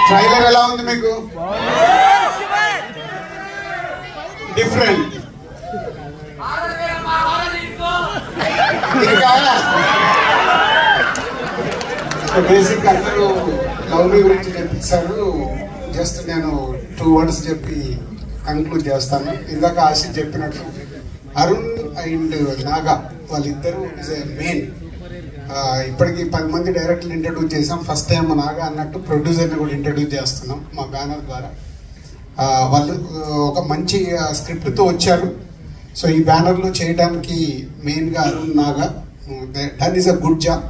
Trailer ఎలా ఉంది మీకు? డిఫరెంట్. ఇంకా బేసిక్ అందరూ లవ్ మీ గురించి చెప్పేశారు. జస్ట్ నేను 2 words చెప్పి కంక్లూడ్ చేస్తాను. ఇందాక ఆశిష్ చెప్పినట్టు అరుణ్ అండ్ నాగా వాళ్ళిద్దరూ ఇస్ ఏ మెయిన్. ఇప్పటికి 10 మంది డైరెక్టర్లు ఇంట్రడ్యూస్ చేసాం. ఫస్ట్ టైం నాగా అన్నట్టు ప్రొడ్యూసర్ని కూడా ఇంట్రడ్యూస్ చేస్తున్నాం మా బ్యానర్ ద్వారా. వాళ్ళు ఒక మంచి స్క్రిప్ట్తో వచ్చారు. సో ఈ బ్యానర్లో చేయడానికి మెయిన్గా Arun Naga that is a good job.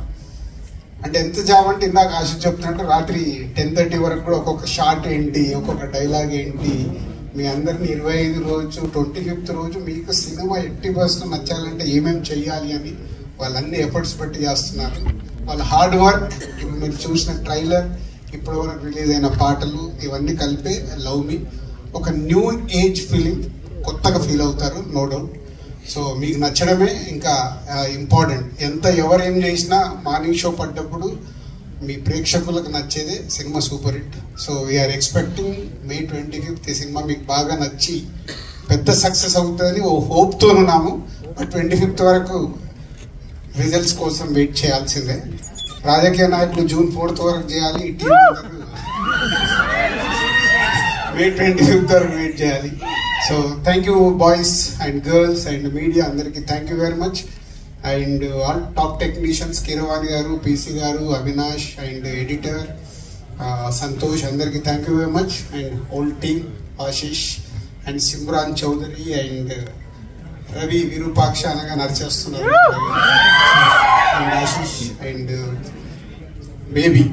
అంటే ఎంత జాబ్ అంటే ఇందాక ఆశిష్ చెప్తున్నట్టు రాత్రి 10:30 వరకు కూడా ఒక్కొక్క షార్ట్ ఏంటి, ఒక్కొక్క డైలాగ్ ఏంటి, మీ అందరినీ 25 రోజు 25th రోజు మీకు సినిమా 80% నచ్చాలంటే ఏమేమి చెయ్యాలి అని వాళ్ళన్ని ఎఫర్ట్స్ పెట్టి చేస్తున్నారు. వాళ్ళ హార్డ్ వర్క్, ఇప్పుడు మీరు చూసిన ట్రైలర్, ఇప్పటి వరకు రిలీజ్ అయిన పాటలు ఇవన్నీ కలిపే లవ్ మీ ఒక న్యూ ఏజ్ ఫిలిం. కొత్తగా ఫీల్ అవుతారు, నో డౌట్. సో మీకు నచ్చడమే ఇంకా ఇంపార్టెంట్. ఎంత ఎవరేం చేసినా మార్నింగ్ షో పడ్డప్పుడు మీ ప్రేక్షకులకు నచ్చేదే cinema super hit. So we're expecting May 25th ఈ సినిమా మీకు బాగా నచ్చి పెద్ద సక్సెస్ అవుతుందని ఓ హోప్తో ఉన్నాము. బట్ 25th వరకు రిజల్ట్స్ కోసం వెయిట్ చేయాల్సిందే. రాజకీయ నాయకులు June 4th వరకు చేయాలి, ఈ టీం May 25th వరకు వెయిట్ చేయాలి. So thank you boys and girls and media అందరికీ thank you very much. And all top technicians Keeravani garu, PC garu, Avinash and editor Santosh అందరికీ thank you very much. And whole team Ashish and Simran Chaudhary and Ravi Virupaksha అనగా నడిచేస్తున్నారు and Ashish and baby.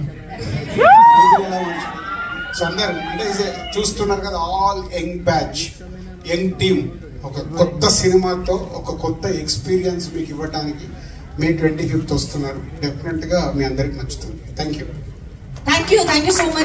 So అందరు అంటే చూస్తున్నారు కదా, all young batch, young team ఒక కొత్త సినిమాతో ఒక కొత్త ఎక్స్పీరియన్స్ మీకు ఇవ్వడానికి May 25th వస్తున్నారు. డెఫినెట్గా మీ అందరికి నచ్చుతుంది. Thank you so much.